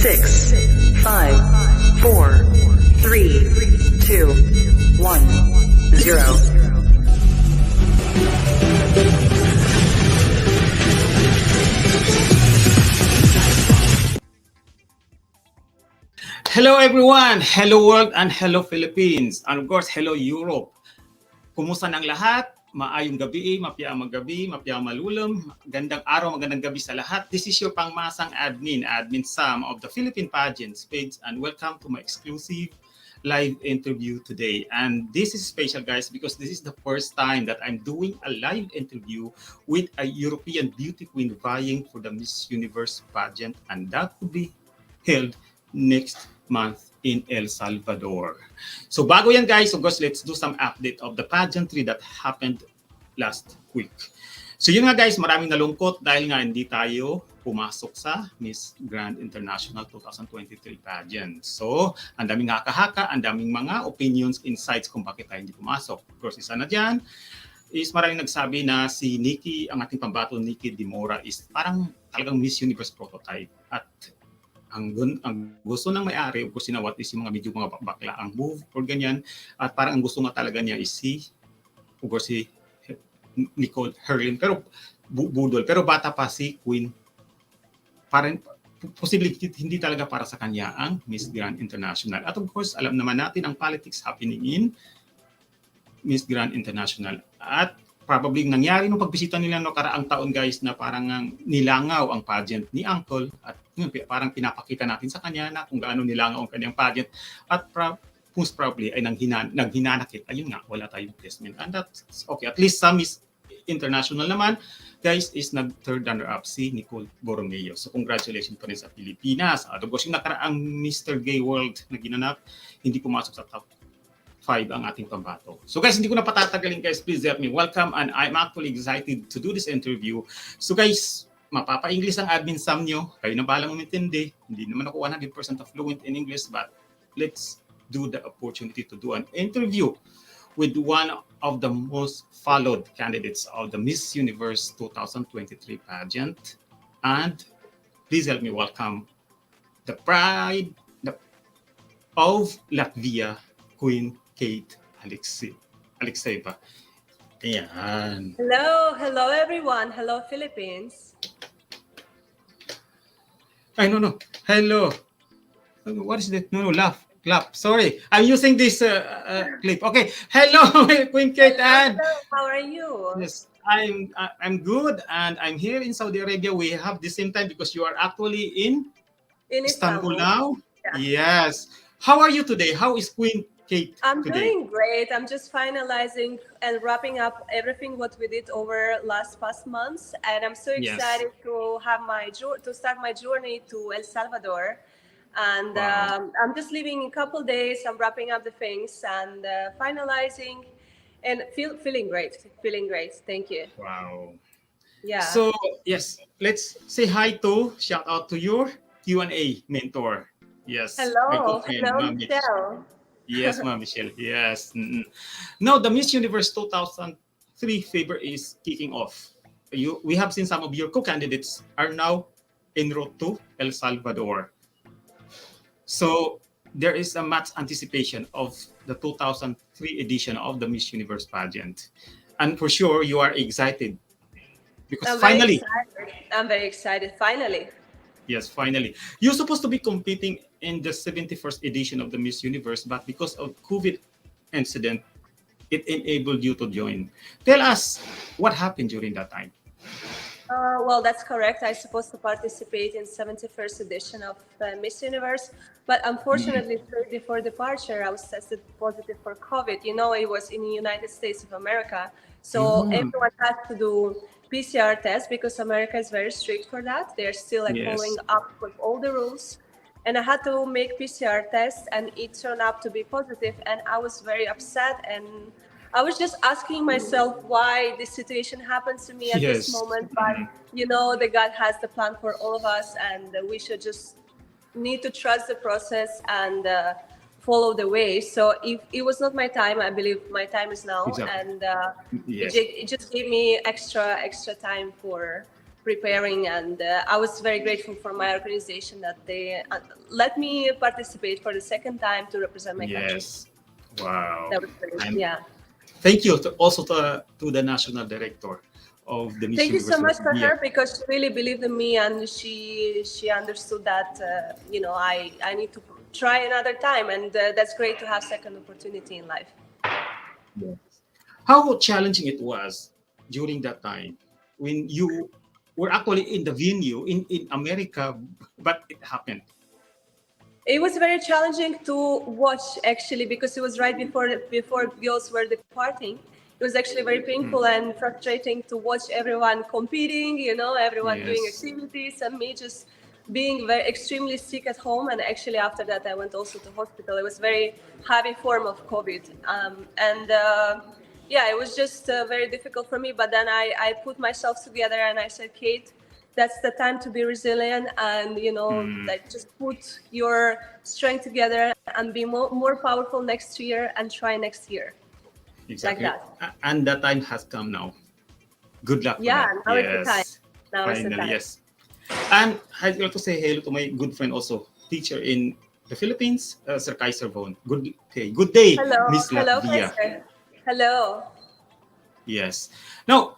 6, 5, 4, 3, 2, 1, 0. Hello everyone! Hello world and hello Philippines! And of course, hello Europe! Kumusta ng lahat? Maayong gabi, mapiyamang gabi, mapiyamang malulam. Gandang araw, magandang gabi sa lahat. This is your Pangmasang Admin, Admin Sam of the Philippine Pageants page, and welcome to my exclusive live interview today. And this is special, guys, because this is the first time that I'm doing a live interview with a European beauty queen vying for the Miss Universe pageant, and that will be held next month in El Salvador. So bago yan, guys, of course, let's do some update of the pageantry that happened last week. So yun nga, guys, maraming nalungkot dahil nga hindi tayo pumasok sa Miss Grand International 2023 pageant. So, ang daming haka-haka, ang daming mga opinions, insights kung bakit tayo hindi pumasok. Of course, isa na dyan is maraming nagsabi na si Nikki, ang ating pambato, Nikki Di Mora, is parang talagang Miss Universe prototype. At ang gusto ng may-ari, of course, sinawat is yung mga bakla ang move or ganyan. At parang ang gusto nga talaga niya is si Nicole Herlin. Pero budol. Pero bata pa si Queen. Parang posible hindi talaga para sa kanya ang Miss Grand International. At of course, alam naman natin ang politics happening in Miss Grand International. At probably nangyari nung pagbisita nila no karaang taon, guys, na parang nilangaw ang pageant ni Uncle at yun, parang pinapakita natin sa kanya na kung gaano nilangaw ang kanyang pageant at most probably ay naghinanakit. Ayun nga, wala tayong placement. And that's okay. At least sa Miss International naman, guys, is nag-third runner-up si Nicole Borromeo. So congratulations pa rin sa Pilipinas. At of course, yung nakaraang Mr. Gay World na ginanap, hindi pumasok sa top 5 ang ating pambato. So guys, hindi ko na patatagalin, guys. Please help me welcome, and I'm actually excited to do this interview. So guys, mapapa-English ang admin Sam nyo. Kayo na balang umintindi. Hindi naman ako 100% fluent in English, but let's do the opportunity to do an interview with one of the most followed candidates of the Miss Universe 2023 pageant. And please help me welcome the pride of Latvia, Queen Kate Alexeeva. Ayan. Hello everyone. Hello Philippines. Ay, no. Hello. What is that? No, laugh. Clap. Sorry. I'm using this clip. Okay. Hello, Queen Kate. And how are you? yes, I'm good, and I'm here in Saudi Arabia. We have the same time because you are actually in Istanbul now. Yeah. Yes. How are you today? How is Queen Kate I'm today? doing great. I'm just finalizing and wrapping up everything what we did over past months, and I'm so excited to have start my journey to El Salvador. And Wow. I'm just leaving in a couple days. I'm wrapping up the things and finalizing, and feeling great. Feeling great. Thank you. Wow. Yeah. So yes, let's say hi to shout out to your Q&A mentor. Yes. my Hello, good friend, hello, Ma'am Mitch. Michelle. Yes, Ma'am Michelle. Yes. Now, the Miss Universe 2003 favor is kicking off. We have seen some of your co-candidates are now en route to El Salvador. So there is a much anticipation of the 2003 edition of the Miss Universe pageant. And for sure, you are excited because finally, I'm very excited. Finally. yes, finally. You're supposed to be competing in the 71st edition of the Miss Universe, but because of COVID incident, it enabled you to join. Tell us what happened during that time. Well, that's correct. I was supposed to participate in 71st edition of Miss Universe, but unfortunately, before departure, I was tested positive for COVID. You know, it was in the United States of America, so everyone had to do PCR test because America is very strict for that. They're still following up with all the rules. And I had to make PCR test, and it turned out to be positive, and I was very upset, and I was just asking myself why this situation happened to me at this moment. But you know, the God has the plan for all of us, and we should just need to trust the process and follow the way. So if it was not my time, I believe my time is now, and it just gave me extra time for preparing, and I was very grateful for my organization that they let me participate for the second time to represent my country. Yes. Wow. That was great. And Yeah. thank you also to the national director of the Miss Thank you Universe so much for Latvia. her, because she really believed in me, and she understood that I need to try another time, and that's great to have second opportunity in life. Yes. How challenging it was during that time when you were actually in the venue in America, but it happened. It was very challenging to watch, actually, because it was right before girls were departing. It was actually very painful and frustrating to watch everyone competing, everyone doing Yes. activities, and me just being very extremely sick at home. And actually after that, I went also to hospital. It was very heavy form of COVID. Yeah, it was just very difficult for me. But then I put myself together and I said, Kate, that's the time to be resilient, and like just put your strength together and be more powerful next year and try next year. Exactly. Like that. And that time has come now. Good luck for Yeah, that. now Yes. it's the time. Now it's the Finally, time. yes. And I'd like to say hello to my good friend also, teacher in the Philippines, Sir Kaiser Von. Good day, Miss Hello, Latvia. Kaiser. Hello. Yes. Now,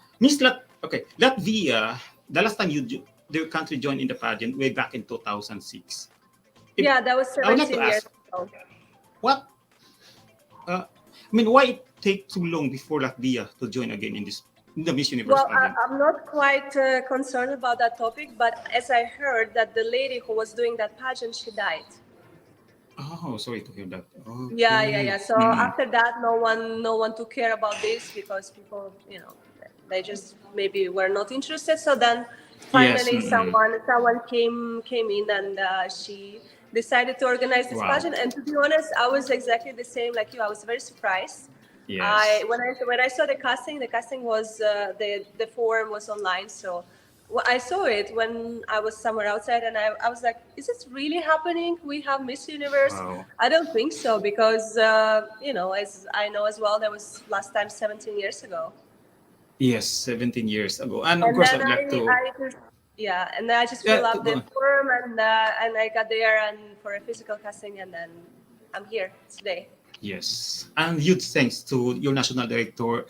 Latvia, the last time the country joined in the pageant way back in 2006. Yeah, that was I would like to 17 years ask, ago. what, why it take too long before Latvia to join again in the Miss Universe Well, pageant? I'm not quite concerned about that topic, but as I heard that the lady who was doing that pageant, she died. Oh, sorry to hear that. Yeah. So Mm. after that, no one took care about this, because people, they just maybe were not interested. So then Yes. finally someone came in, and she decided to organize this Wow. pageant. And to be honest, I was exactly the same like you. I was very surprised. Yes. When I saw the casting was the form was online. So I saw it when I was somewhere outside, and I was like, is this really happening? We have Miss Universe? Wow. I don't think so, because as I know as well, that was last time 17 years ago. Yes, 17 years ago. And of And course, then I'd like to, and then I just fill to up go the on. form, and I got there and for a physical casting, and then I'm here today. Yes. And huge thanks to your national director,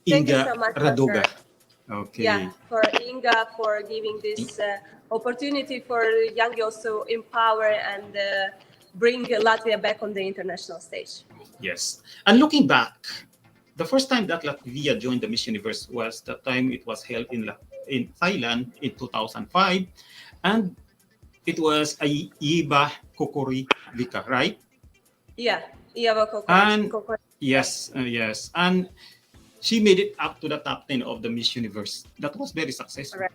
Thank you Inga so much, Radoga. Pastor. Yeah, Okay. for Inga for giving this opportunity for young girls to empower and bring Latvia back on the international stage. Yes. And looking back, the first time that Latvia joined the Miss Universe was the time it was held in Thailand in 2005. And it was a Iba Kokori Vika, right? Yeah, Iava And Kokor. yes. And she made it up to the top 10 of the Miss Universe. That was very successful. Correct.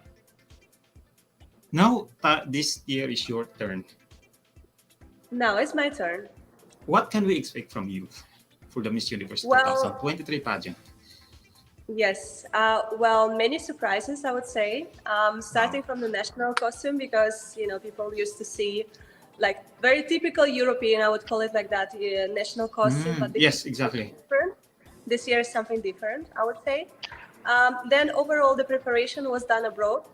Now, this year is your turn. Now it's my turn. What can we expect from you for the Miss Universe Well, 2023 pageant? yes. Well, many surprises, I would say. Starting from the national costume, because people used to see like very typical European, I would call it like that, national costume. But Yes, exactly. different. This year is something different, I would say. Then overall, the preparation was done abroad.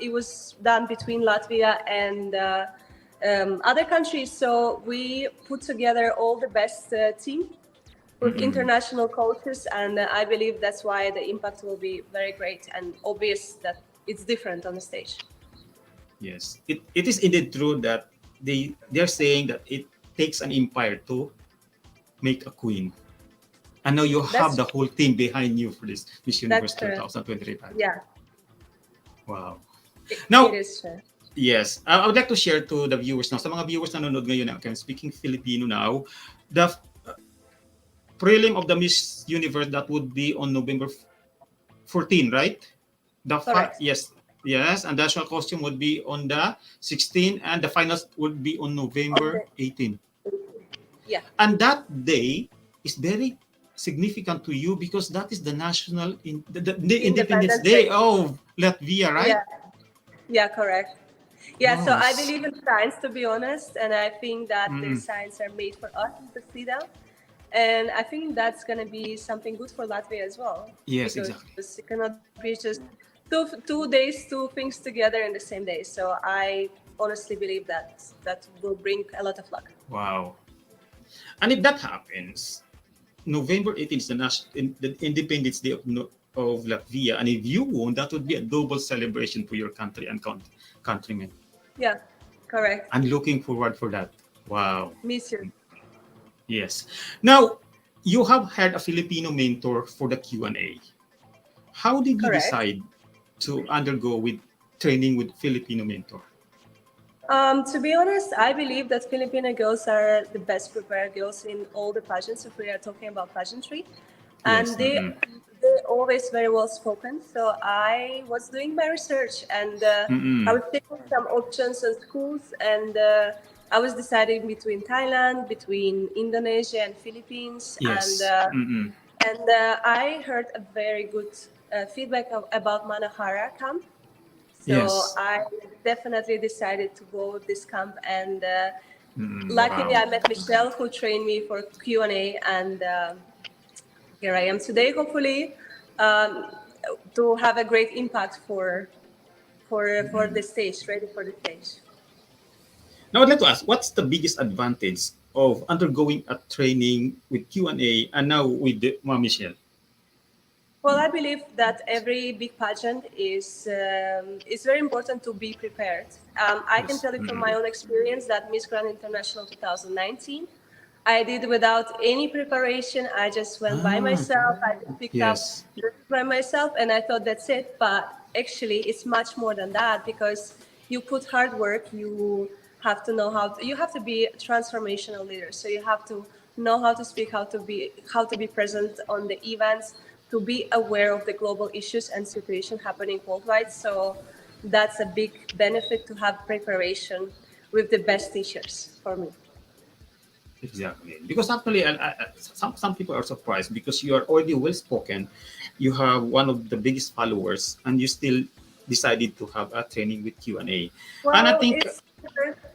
It was done between Latvia and other countries. So we put together all the best team with international coaches, and I believe that's why the impact will be very great and obvious that it's different on the stage. Yes, it is indeed true that they're saying that it takes an empire to make a queen. And now you have the whole team behind you for this Miss Universe 2023 pageant. Yeah. Wow. Now, it is true. Yes, I would like to share to the viewers now. Sa mga viewers na nanonood ngayon, I'm speaking Filipino now. The prelim of the Miss Universe, that would be on November 14, right? Correct. Yes, and the national costume would be on the 16, and the finals would be on November 18. Yeah. And that day is very significant to you because that is the national the Independence Day of Latvia, right? Yeah, correct. Yeah, Oh, so I believe in science, to be honest, and I think that the signs are made for us to see them. And I think that's going to be something good for Latvia as well. Yes, because exactly. it cannot be just two days, two things together in the same day. So I honestly believe that that will bring a lot of luck. Wow. And if that happens, November 18th is the Independence Day of Latvia. And if you won, that would be a double celebration for your country and countrymen. Yeah, correct. I'm looking forward for that. Wow. Me too. Yes. Now, you have had a Filipino mentor for the Q&A. How did you Correct. decide to undergo with training with Filipino mentor? To be honest, I believe that Filipino girls are the best prepared girls in all the pageants if we are talking about pageantry. And Yes. they're always very well spoken. So I was doing my research and I was taking some options on schools and I was deciding between Thailand, between Indonesia and Philippines. Yes. And I heard a very good feedback about Manahara camp. So Yes. I definitely decided to go with this camp, and luckily Wow. I met Michelle, who trained me for Q&A, and here I am today, hopefully, to have a great impact for the stage, ready for the stage. Now, I'd like to ask, what's the biggest advantage of undergoing a training with Q&A and now with Michelle? Well, I believe that every big pageant is very important to be prepared. I can Yes. tell you from my own experience that Miss Grand International 2019, I did without any preparation. I just went by myself. I just picked up Yes. dresses by myself, and I thought that's it. But actually, it's much more than that because you put hard work. You have to know you have to be a transformational leader. So you have to know how to speak, how to be present on the events, to be aware of the global issues and situation happening worldwide. So that's a big benefit to have preparation with the best teachers for me. Exactly. Because actually, some people are surprised because you are already well spoken. You have one of the biggest followers, and you still decided to have a training with Q&A. And I Well, think, it's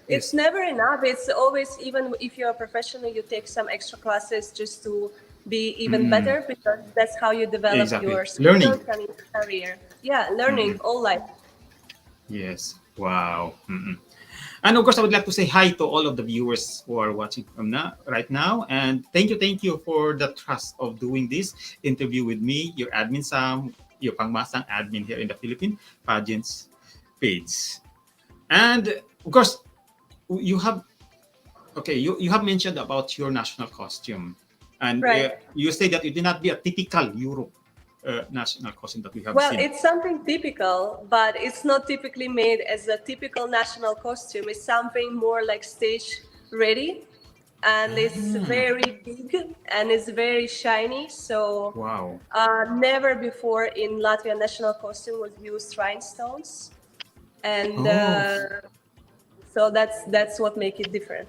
yes, never enough. It's always, even if you're a professional, you take some extra classes just to be even better because that's how you develop exactly. your Learning. skills and your career. Yeah, learning all life. Yes. Wow. And of course, I would like to say hi to all of the viewers who are watching from right now. And thank you for the trust of doing this interview with me, your admin Sam, your Pangmasang Admin here in the Philippine Pageants page. And of course, you have you have mentioned about your national costume, and Right. you say that it did not be a typical Europe national costume that we have Well, seen. it's something typical, but it's not typically made as a typical national costume. It's something more like stage ready, and it's very big and it's very shiny. So Wow. never before in Latvia national costume was used rhinestones, and Oh. so that's what makes it different.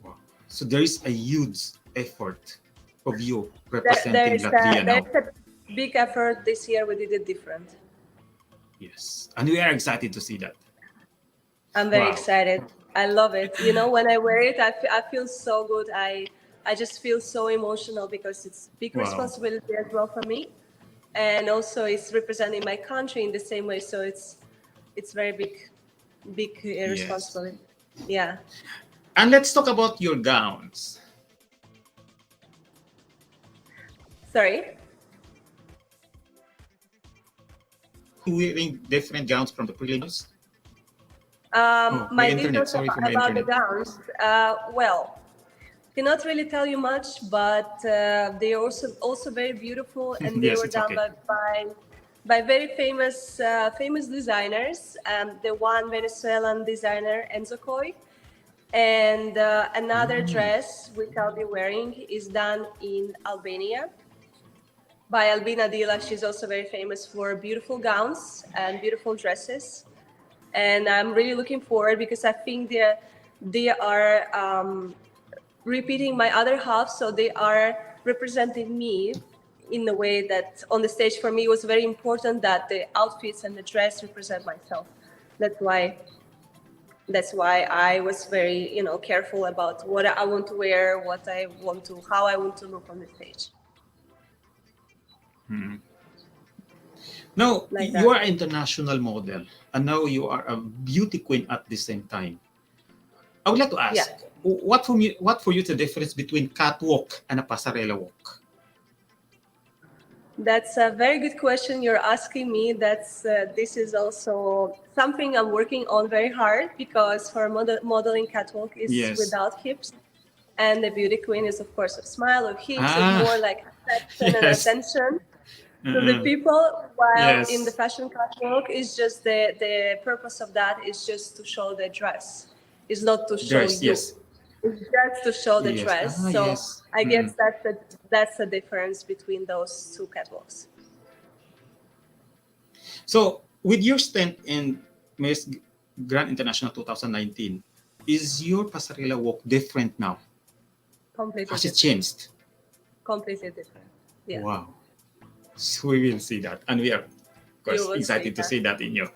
Wow. So there is a huge effort of you There, representing there's Latvia now. a big effort this year. We did it different. Yes. And we are excited to see that. I'm very Wow. excited. I love it. You know, when I wear it, I feel so good. I just feel so emotional because it's big Wow. responsibility as well for me, and also it's representing my country in the same way. So it's very big Yes. responsibility. Yeah. And let's talk about your gowns. Sorry. Wearing different gowns from the prelims. My internet. details Sorry for my about the internet. gowns. Well, cannot really tell you much, but they are also very beautiful, and they Yes, were it's done okay. by very famous designers. The one Venezuelan designer Enzo Coy, and another dress which I'll be wearing is done in Albania by Albina Dila. She's also very famous for beautiful gowns and beautiful dresses, and I'm really looking forward because I think they are repeating my other half, so they are representing me in a way that on the stage for me it was very important that the outfits and the dress represent myself. That's why I was very careful about what I want to wear, how I want to look on the stage. Now, like you that. are an international model, and now you are a beauty queen at the same time. I would like to Yeah. ask, what for you is the difference between catwalk and a pasarela walk? That's a very good question you're asking me. This is also something I'm working on very hard, because for modeling, catwalk is Yes. without hips, and the beauty queen is of course a smile of hips, is Ah, more like affection and yes. attention to the Uh-uh. people. While in the Yes. fashion catwalk is just the purpose of that is just to show the dress, is not to show Dress, you. yes. It's just to show the Yes. dress. Ah, So yes. I guess Mm. that's the difference between those two catwalks. So, with your stint in Miss Grand International 2019, is your pasarela walk different now? Completely Has it different. changed? Completely different. Yeah. Wow. So we will see that. And we are, of You course, will see excited to that. see that in you.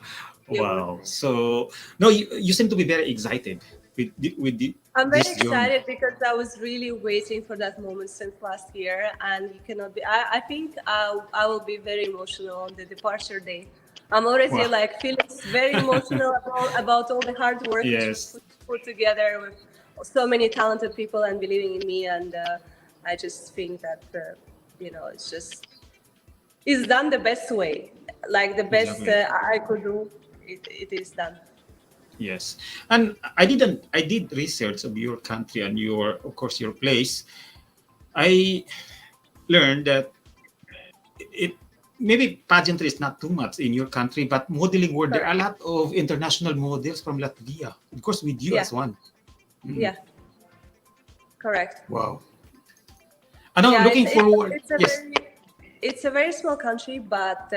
You will Wow. see. So, no, you seem to be very excited I'm very this journey. excited because I was really waiting for that moment since last year, and you cannot be. I think I will be very emotional on the departure day. I'm already Wow. like feeling very emotional about all the hard work which was Yes. put together with so many talented people and believing in me, and I just think that it's done the best way, like the best Exactly. I could do. It is done. Yes. And I did research of your country and your, of course, your place. I learned that it maybe pageantry is not too much in your country, but modeling world, there are a Correct. lot of international models from Latvia. Of course, with you Yeah. as one. Mm. Yeah. Correct. Wow. And now Yeah, looking forward. Yes. it's a very small country, but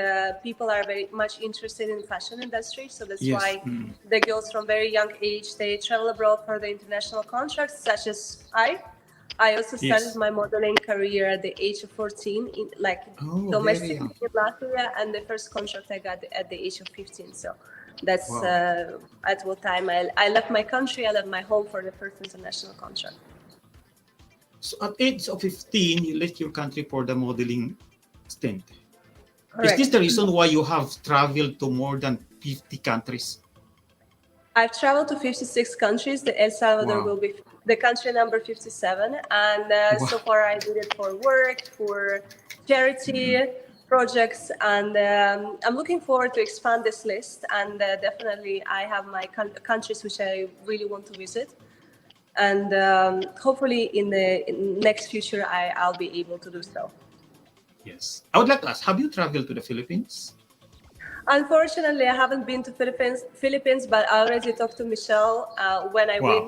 people are very much interested in fashion industry. So that's Yes. why Mm. the girls from very young age they travel abroad for the international contracts, such as I. I also started Yes. my modeling career at the age of 14, in like Oh, very domestically young. in Latvia, and the first contract I got at the age of 15. So that's Wow. at what time I left my country, I left my home for the first international contract. So at age of 15, you left your country for the modeling stint. Is this Correct. the reason why you have traveled to more than 50 countries? I've traveled to 56 countries. The El Salvador Wow. will be the country number 57. And Wow. so far, I did it for work, for charity Mm. projects. And I'm looking forward to expand this list. And definitely, I have my countries which I really want to visit. And hopefully, in next future, I'll be able to do so. Yes. I would like to ask, have you traveled to the Philippines? Unfortunately, I haven't been to Philippines, but I already talked to Michelle. When I Wow. win,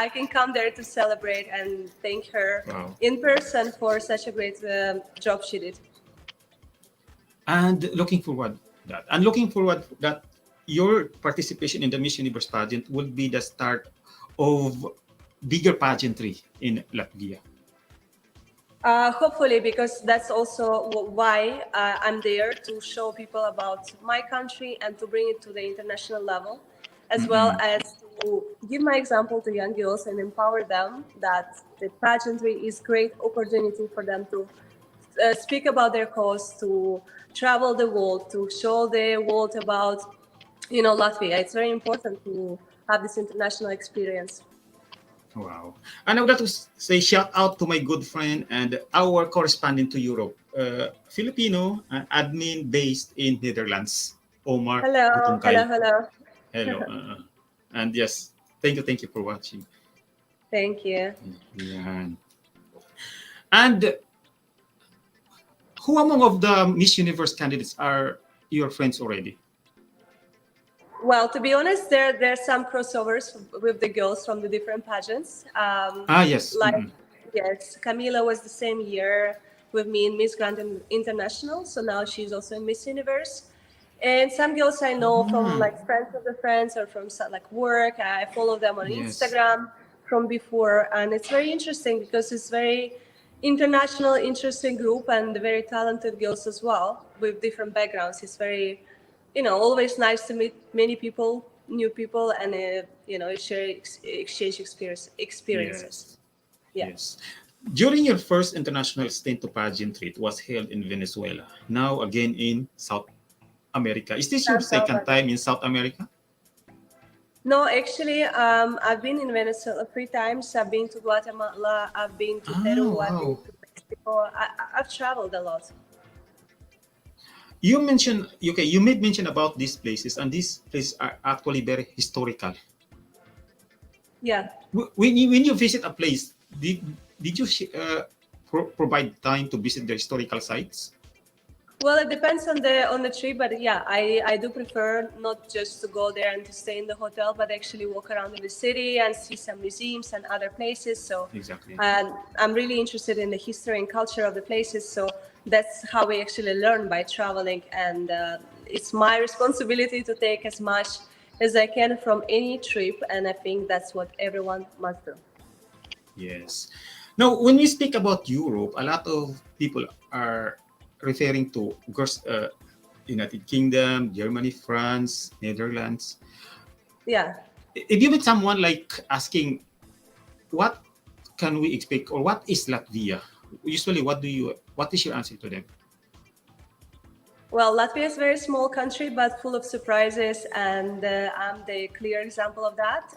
I can come there to celebrate and thank her Wow. in person for such a great job she did. And looking forward that. And looking forward that your participation in the Miss Universe pageant will be the start of bigger pageantry in Latvia. Hopefully, because that's also why I'm there to show people about my country and to bring it to the international level, as well Mm-mm. as to give my example to young girls and empower them that the pageantry is great opportunity for them to speak about their cause, to travel the world, to show the world about Latvia. It's very important to have this international experience. Wow. And I would like to say shout out to my good friend and our correspondent to Europe, Filipino admin based in Netherlands, Omar Hello, hello, Butungkay. hello. Hello. And yes, thank you for watching. Thank you. Yan. And who among of the Miss Universe candidates are your friends already? Well, to be honest, there's some crossovers with the girls from the different pageants. Ah, yes. Like Mm-mm. yes, Camila was the same year with me in Miss Grand International, so now she's also in Miss Universe. And some girls I know from Ah, like friends of the friends or from like work. I follow them on yes. Instagram from before, and it's very interesting because it's very international, interesting group and very talented girls as well with different backgrounds. It's very always nice to meet many people, new people, and share exchange experiences. Yes. Yeah. Yes. During your first international stint to pageantry, it was held in Venezuela. Now again in South America. Is this your Central second America. time in South America? No, actually, I've been in Venezuela 3 times. I've been to Guatemala. I've been to Ah, Peru. I've been wow. to Mexico. I've traveled a lot. You mentioned, okay, you made mention about these places, and these places are actually very historical. Yeah. When you visit a place, did you provide time to visit the historical sites? Well, it depends on the trip, but yeah, I do prefer not just to go there and to stay in the hotel, but actually walk around in the city and see some museums and other places. So, Exactly. I'm really interested in the history and culture of the places. So that's how we actually learn by traveling, and it's my responsibility to take as much as I can from any trip, and I think that's what everyone must do. Yes. Now, when we speak about Europe, a lot of people are referring to, of course, United Kingdom, Germany, France, Netherlands. Yeah. If you meet someone like asking, what can we expect, or what is Latvia? Usually, what is your answer to them? Well, Latvia is a very small country, but full of surprises, and I'm the clear example of that.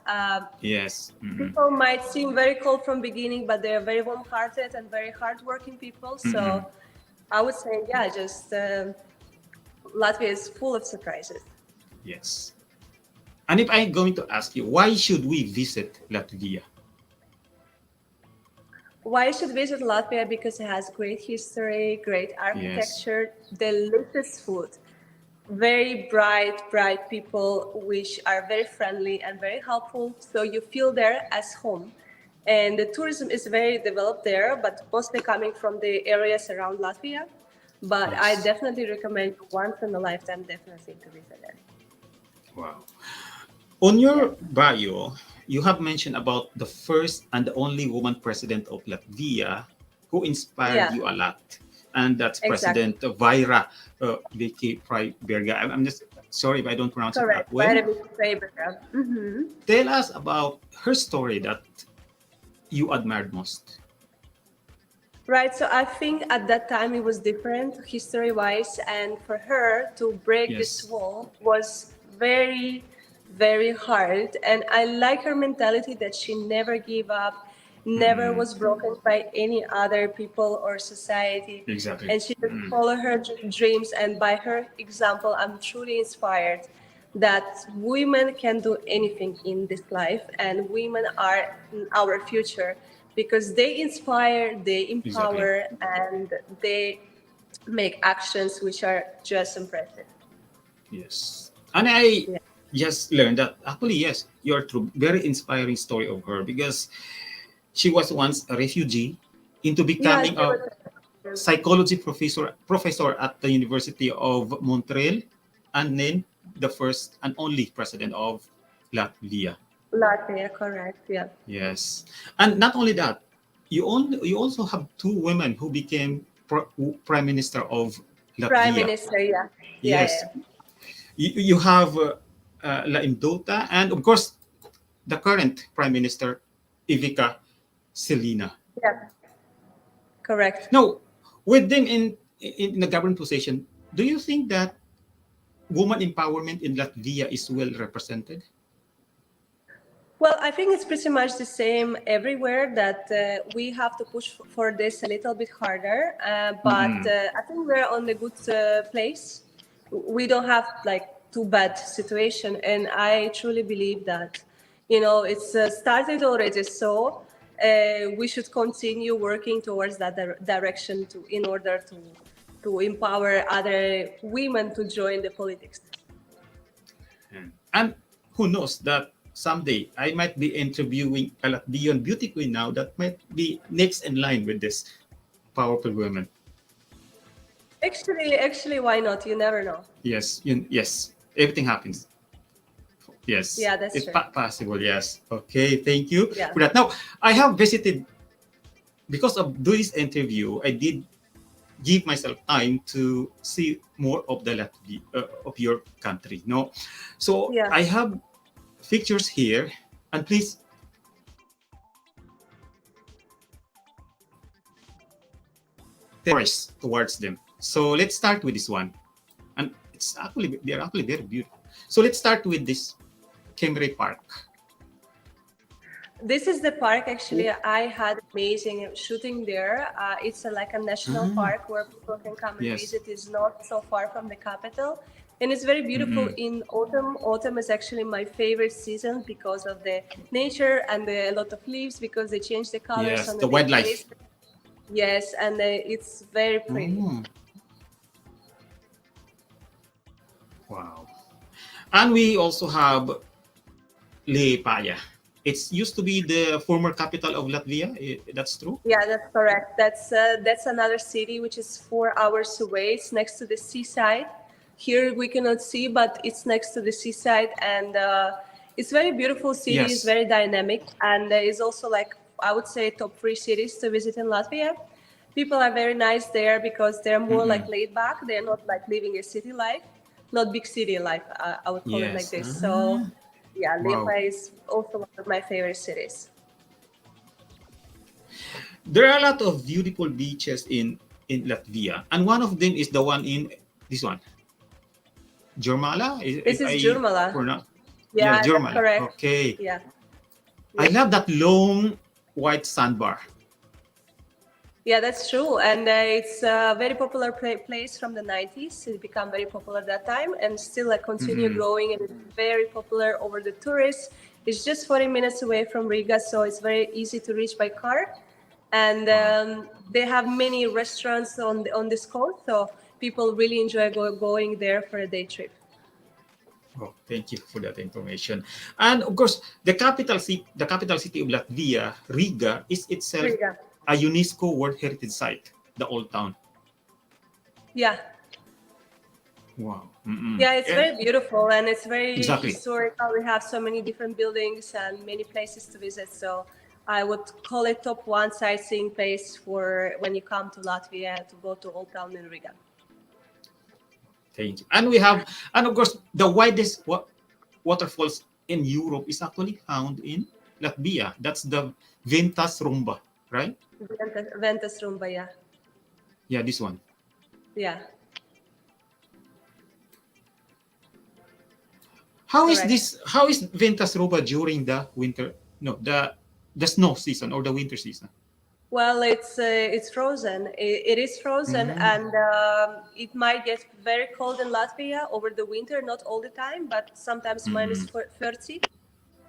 Yes. People might seem very cold from beginning, but they're very warm-hearted and very hardworking people. So Mm-mm. I would say, yeah, just Latvia is full of surprises. Yes. And if I'm going to ask you, why should we visit Latvia? Why I should visit Latvia? Because it has great history, great Yes. architecture, delicious food, very bright people, which are very friendly and very helpful. So you feel there as home. And the tourism is very developed there, but mostly coming from the areas around Latvia. But I Yes. definitely recommend once in a lifetime, definitely to visit it. Wow. On Yeah. your bio, you have mentioned about the first and the only woman president of Latvia who inspired Yeah, you a lot. And that's exactly. President Vaira Vicky Freiberga. I'm just sorry if I don't pronounce it that Correct. well. Vitamin favorite. Mm-hmm. Tell us about her story that you admired most. Right. So I think at that time it was different history wise. And for her to break this Yes. wall was very, very hard. And I like her mentality that she never gave up, never Mm-mm. was broken by any other people or society. Exactly. And she just Mm-mm. followed her dreams. And by her example, I'm truly inspired that women can do anything in this life and women are our future because they inspire, they Exactly. empower, and they make actions which are just impressive. Yes. And I Yeah, just learned that actually, yes, you're true. Very inspiring story of her because she was once a refugee into yeah, becoming she a was psychology professor at the University of Montreal, and then the first and only president of Latvia. Latvia, correct. Yeah, Yes, and not only that, you also have two women who became prime minister of prime Latvia. minister. Yeah, yeah, Yes, yeah, you have La Imdota, and of course the current prime minister Ivica Selina. yeah, correct. Now, with them in the government position, do you think that woman empowerment in Latvia is well represented? Well, I think it's pretty much the same everywhere that we have to push for this a little bit harder. But Mm-mm. I think we're on a good place. We don't have like too bad situation, and I truly believe that, it's started already. So we should continue working towards that direction in order to empower other women to join the politics. And who knows that someday I might be interviewing a Latvian beauty queen now that might be next in line with this powerful woman. Actually, why not? You never know. Yes, yes, everything happens. Yes, Yeah, that's it's true. possible. Yes. Okay, thank you Yeah. for that. Now, I have visited because of this interview. I did give myself time to see more of the Latvia of your country. No, so Yeah. I have pictures here, and please tell us towards them. So let's start with this one, and they're actually very beautiful. So let's start with this Kemre Park. This is the park. Actually, I had amazing shooting there. It's like a national park where people can come and Yes. visit. It's not so far from the capital, and it's very beautiful in autumn. Autumn is actually my favorite season because of the nature and a lot of leaves, because they change the colors Yes, on the the wildlife. days. Yes, and it's very pretty. Wow. And we also have Liepāja. It used to be the former capital of Latvia. That's true? Yeah, that's correct. That's another city which is 4 hours away. It's next to the seaside. Here we cannot see, but it's next to the seaside, and it's very beautiful city. Yes. It's very dynamic, and it's also like, I would say, top 3 cities to visit in Latvia. People are very nice there because they're more like laid back. They're not like living a city life, not big city life. I would call it like Yes. this. So yeah, Wow. Liepa is also one of my favorite cities. There are a lot of beautiful beaches in Latvia, and one of them is the one in this one, Jurmala. This is Jurmala. Yeah, Yeah, that's Jurmala. correct. Okay. Yeah. I love that long white sandbar. Yeah, that's true. And it's a very popular place from the 90s. It became very popular that time and still continue growing, and it's very popular over the tourists. It's just 40 minutes away from Riga, so it's very easy to reach by car. And they have many restaurants on this coast, so people really enjoy going there for a day trip. Oh, thank you for that information. And of course, the capital city of Latvia, Riga, is itself Riga. a UNESCO World Heritage Site, the Old Town. Yeah. Wow. Yeah, it's very beautiful and it's very Exactly. historical. We have so many different buildings and many places to visit. So I would call it top one sightseeing place for when you come to Latvia, to go to Old Town in Riga. Thank you. And of course, the widest waterfalls in Europe is actually found in Latvia. That's the Ventas Rumba, right? Ventas Rumba, yeah. Yeah, this one. Yeah. How is Correct. this? How is Ventas Rumba during the winter? No, the snow season or the winter season? Well, it's frozen. It is frozen, and it might get very cold in Latvia over the winter. Not all the time, but sometimes minus 30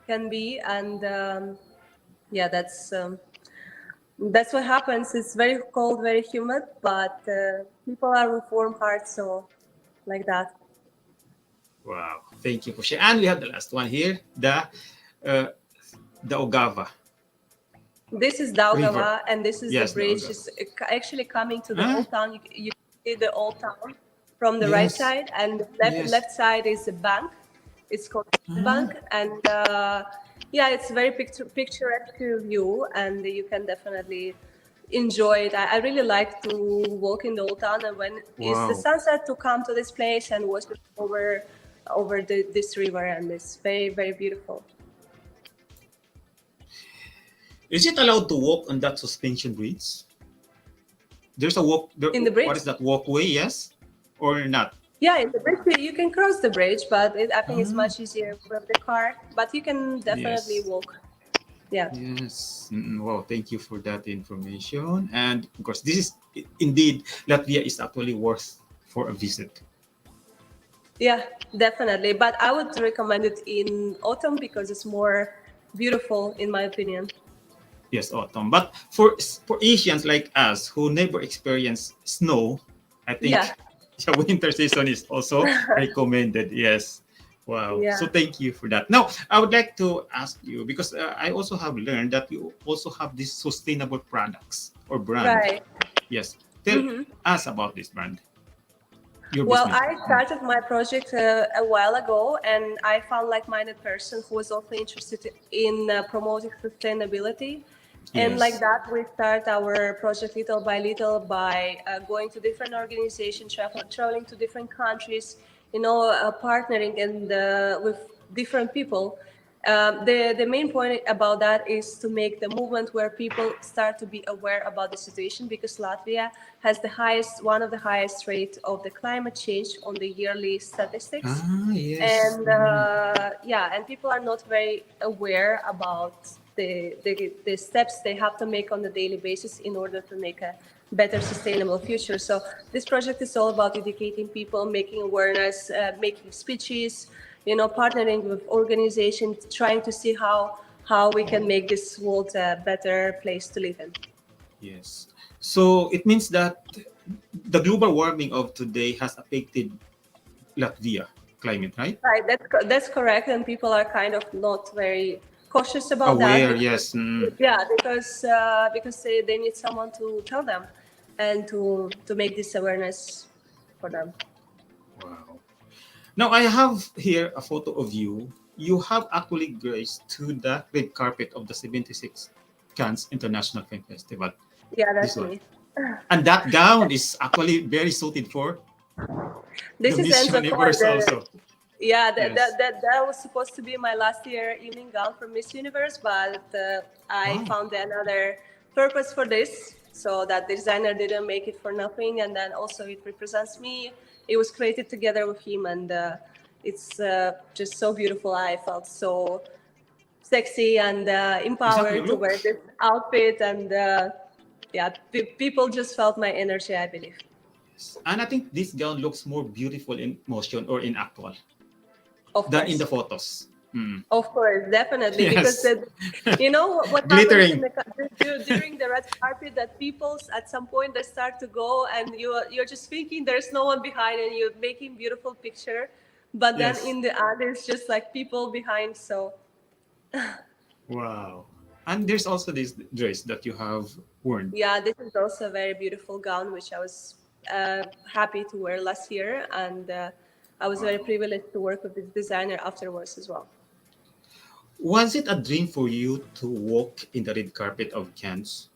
can be. And yeah, that's what happens. It's very cold, very humid, but people are with warm hearts, so like that. Wow, thank you for sharing. And we have the last one here, the Ogava. This is Daugava, River. and this is Yes, the bridge. Daugava. It's actually coming to the Ah. old town. You see the old town from the right Yes. side, and the Yes. left side is the bank. It's called the bank, and yeah, it's very picturesque view, and you can definitely enjoy it. I really like to walk in the old town, and when it's the Wow. sunset, to come to this place and watch over this river, and it's very, very beautiful. Is it allowed to walk on that suspension bridge? There's a walk In the bridge? What is that walkway? Yes, or not? Yeah, in the bridge you can cross the bridge, but I think it's much easier with the car. But you can definitely Yes. walk. Yeah. Yes. Wow. Thank you for that information. And of course, this is indeed Latvia is actually worth for a visit. Yeah, definitely. But I would recommend it in autumn because it's more beautiful, in my opinion. Yes, autumn. But for Asians like us who never experience snow, I think Yeah. the winter season is also recommended. Yes. Wow. Yeah. So thank you for that. Now, I would like to ask you because I also have learned that you also have these sustainable products or brand. Right. Yes. Tell us about this brand. Your Well, business. I started my project a while ago, and I found like-minded person who was also interested in promoting sustainability. And Yes. like that, we start our project little by little by going to different organizations, traveling to different countries, partnering and with different people. The main point about that is to make the movement where people start to be aware about the situation, because Latvia has one of the highest rate of the climate change on the yearly statistics. Yes. And and people are not very aware about the steps they have to make on a daily basis in order to make a better sustainable future. So this project is all about educating people, making awareness, making speeches, partnering with organizations, trying to see how we can make this world a better place to live in. Yes. So it means that the global warming of today has affected Latvia climate, right? Right, that's correct, and people are kind of not very cautious about Aware, that. yes. Yeah, because they need someone to tell them and to make this awareness for them. Wow. Now I have here a photo of you. You have actually graced to the red carpet of the 76 Cannes International Film Festival. Yeah, This that's one. me. And that gown is actually very suited for the This is Miss Enzo Universe Cord. also. Yeah, Yes. that was supposed to be my last year evening gown for Miss Universe, but I Wow. found another purpose for this, so that the designer didn't make it for nothing, and then also it represents me. It was created together with him, and it's just so beautiful. I felt so sexy and Exactly. empowered to wear Look. this outfit, and people just felt my energy, I believe. And I think this gown looks more beautiful in motion or in actual Of than in the course. photos. Of course, definitely, because Yes. what happens Glittering. during the red carpet, that people at some point they start to go, and you're just thinking there's no one behind, and you're making beautiful picture, but then Yes. in the end it's just like people behind. So Wow. And there's also this dress that you have worn. yeah, this is also a very beautiful gown, which I was happy to wear last year, and I was very Wow. privileged to work with this designer afterwards as well. Was it a dream for you to walk in the red carpet of Cannes?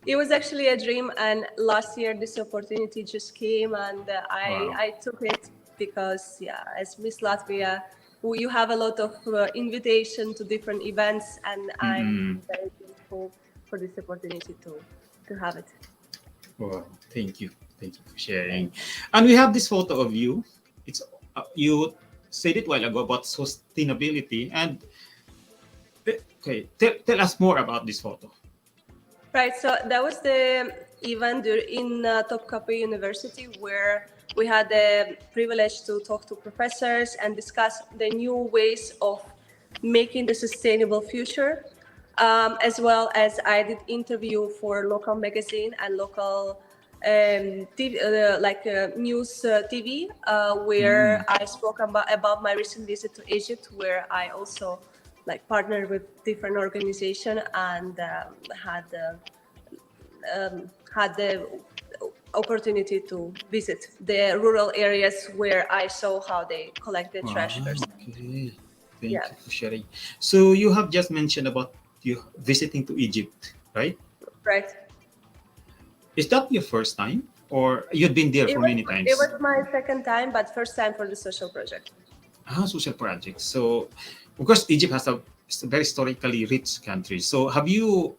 It was actually a dream, and last year this opportunity just came, and Wow. I took it because, yeah, as Miss Latvia, you have a lot of invitation to different events, and I'm Mm-mm. very grateful for this opportunity to have it. Wow. Thank you. Thank you for sharing. Thank you. And we have this photo of you. It's you said it a while ago about sustainability. And okay, tell us more about this photo. Right, so that was the event in Topkapi University, where we had the privilege to talk to professors and discuss the new ways of making the sustainable future, as well as I did interview for local magazine and local TV, news TV, where I spoke about my recent visit to Egypt, where I also partnered with different organization and had the opportunity to visit the rural areas where I saw how they collect the Wow. trash first. Okay. Thank Yeah, you for sharing. So you have just mentioned about you visiting to Egypt, right? right. Is that your first time, or you've been there It for was many it times? was my second time, but first time for the social project. Social projects. So, of course, Egypt has it's a very historically rich country. So, have you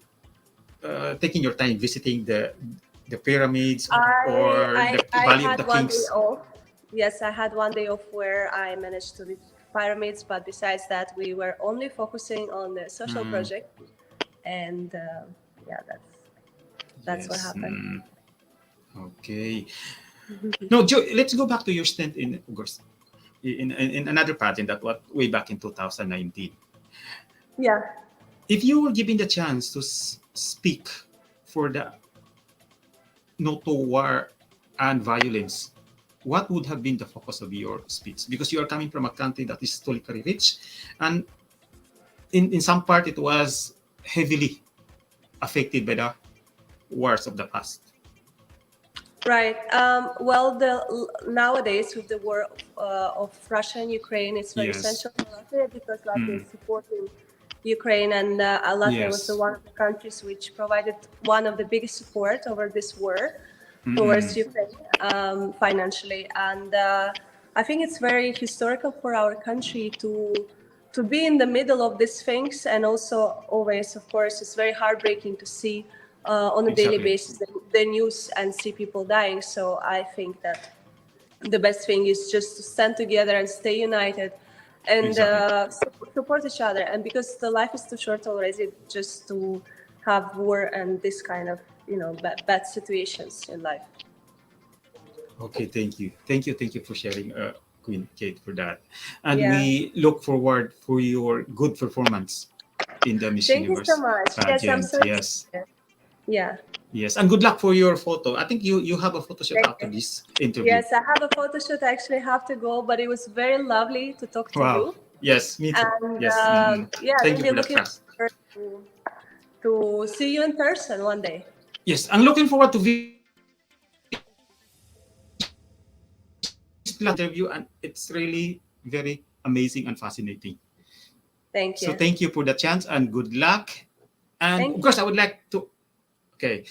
taken your time visiting the pyramids or the I Valley of had the one day Kings? off. Yes, I had one day off where I managed to visit pyramids, but besides that, we were only focusing on the social Mm, project, and yeah, that's what yes. happened. Okay. No, Joe, let's go back to your stint in, of course, in another pageant that was way back in 2019. Yeah. If you were given the chance to speak for the no to war and violence, what would have been the focus of your speech? Because you are coming from a country that is historically rich, and in some part it was heavily affected by the wars of the past. Right. Well, nowadays with the war of Russia and Ukraine, it's very Yes. essential for Latvia because Latvia Mm. is supporting Ukraine, and Latvia was the Yes. one of the countries which provided one of the biggest support over this war towards Mm-mm. Ukraine financially. And I think it's very historical for our country to be in the middle of these things, and also always, of course, it's very heartbreaking to see on a daily Exactly. basis the news and see people dying. So I think that the best thing is just to stand together and stay united and Exactly. support each other. And because the life is too short already, just to have war and this kind of bad situations in life. Okay, thank you. Thank you for sharing, Queen Kate, for that. And Yeah. we look forward for your good performance in the Miss Thank you so Universe much. Yes, I'm pageant. so Yes. excited. Yeah. Yes. And good luck for your photo. I think you have a photo shoot Thank after you. this interview. Yes, I have a photo shoot. I actually have to go, but it was very lovely to talk to Wow. you. Yes, me too. And Yes. yeah, Thank you really for that looking trust. forward to see you in person one day. Yes, I'm looking forward to visit interview, and it's really very amazing and fascinating. Thank So you. thank you for the chance and good luck. And of Thank you. course, I would like to. Okay,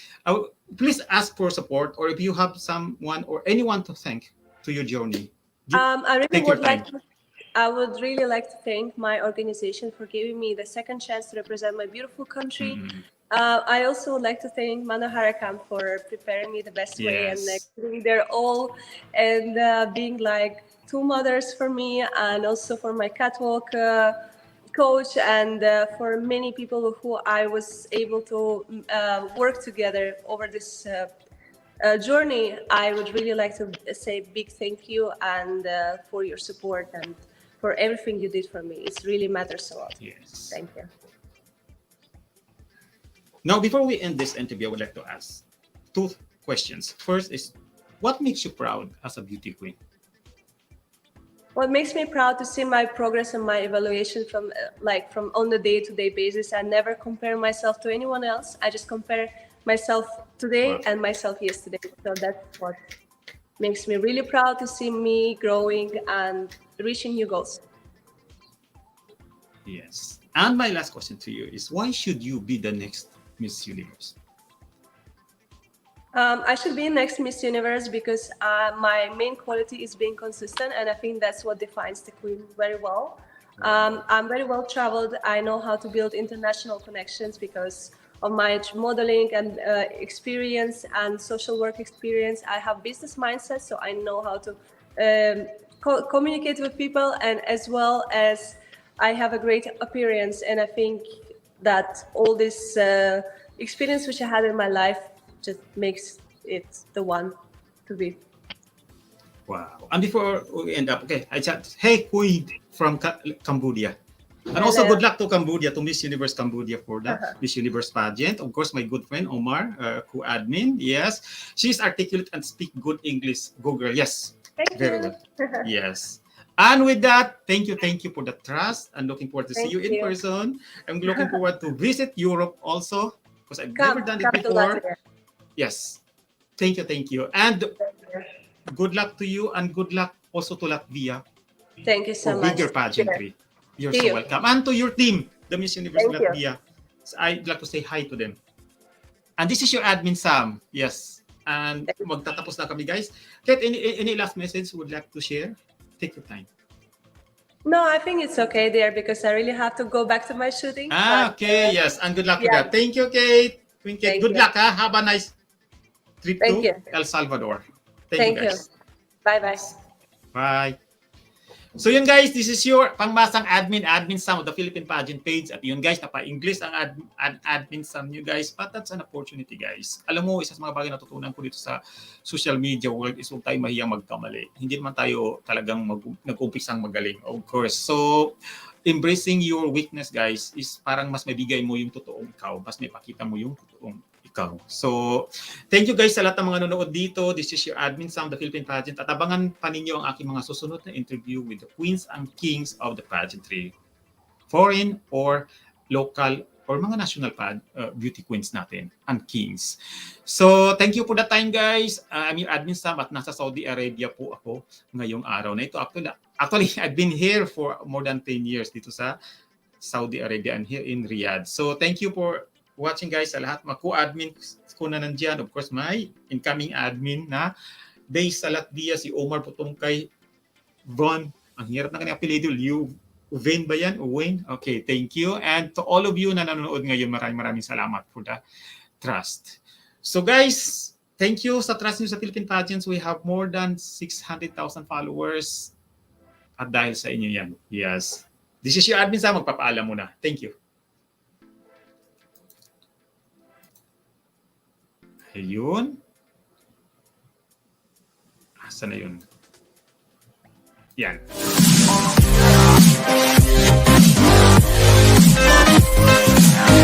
please ask for support, or if you have someone or anyone to thank to your journey, I really take your would like time. to. I would really like to thank my organization for giving me the second chance to represent my beautiful country. Mm, I also would like to thank Manoharakam for preparing me the best way and yes, giving their all and being like two mothers for me, and also for my catwalk coach, and for many people who I was able to work together over this journey. I would really like to say big thank you and for your support and for everything you did for me. It really matters a lot. yes. Thank you. Now, before we end this interview, I would like to ask two questions. First is, what makes you proud as a beauty queen? What makes me proud to see my progress and my evaluation from on the day-to-day basis. I never compare myself to anyone else. I just compare myself today Wow. and myself yesterday. So that's what makes me really proud to see me growing and reaching new goals. Yes. And my last question to you is, why should you be the next Miss Universe? I should be next Miss Universe because my main quality is being consistent, and I think that's what defines the queen very well. I'm very well traveled. I know how to build international connections because of my modeling and experience and social work experience. I have business mindset, so I know how to communicate with people, and as well as I have a great appearance. And I think that all this experience which I had in my life just makes it the one to be. Wow. And before we end up, okay, I chat, hey, Queen from Cambodia. And also Hello. good luck to Cambodia, to Miss Universe Cambodia for the Miss Universe pageant. Of course, my good friend Omar, co-admin. Yes. She's articulate and speak good English. Go girl. Yes. Thank Very you. well. Yes. And with that, thank you for the trust, and looking forward to see Thank you in you. person. I'm looking forward to visit Europe also, because I've never done it Come to before. Latvia. Yes. Thank you. And Thank good luck to you, and good luck also to Latvia you. Thank you for so much. bigger Take care. pageantry. You're See so you. welcome. And to your team, the Miss Universe Thank you. Latvia. So I'd like to say hi to them. And this is your admin, Sam. Yes. And magtatapos na kami, guys. Kate, any last message you would like to share? Take your time. No, I think it's okay there because I really have to go back to my shooting. But, Okay, yes. And good luck with yeah. that. Thank you, Kate. Queen Kate. Thank Good you. luck, ha. Have a nice trip Thank to you. El Salvador. Thank you, you. guys. Bye-bye. Bye. So yun guys, this is your Pangmasang Admin Sam of the Philippine Pageant page. At yun guys, napa-English ang admin Sam nyo guys. But that's an opportunity guys. Alam mo, isa sa mga bagay natutunan ko dito sa social media world is huwag tayo mahiyang magkamali. Hindi naman tayo talagang nag-umpisang magaling, of course. So, embracing your weakness guys is parang mas mabigay mo yung totoong ikaw. Mas may pakita mo yung totoong ikaw. So, thank you guys sa lahat ng mga nanonood dito. This is your admin Sam, the Philippine Pageant. At abangan pa ninyo ang aking mga susunod na interview with the queens and kings of the pageantry. Foreign or local or mga national beauty queens natin and kings. So, thank you for the time guys. I'm your admin Sam at nasa Saudi Arabia po ako ngayong araw na ito. Actually, I've been here for more than 10 years dito sa Saudi Arabia and here in Riyadh. So, thank you for watching guys sa lahat. Mga co-admin ko na nandiyan. Of course, my incoming admin na based sa Latvia, si Omar Putungkay Von. Ang hirap na kanyang apelido, Liu Wayne ba yan? Wayne? Okay, thank you. And to all of you na nanonood ngayon, maraming salamat for the trust. So guys, thank you sa trust niyo sa Philippine Pageants. We have more than 600,000 followers. At dahil sa inyo yan. Yes. This is your admin sa magpapaalam muna. Thank you. Ayun. Asa na yun? Yan.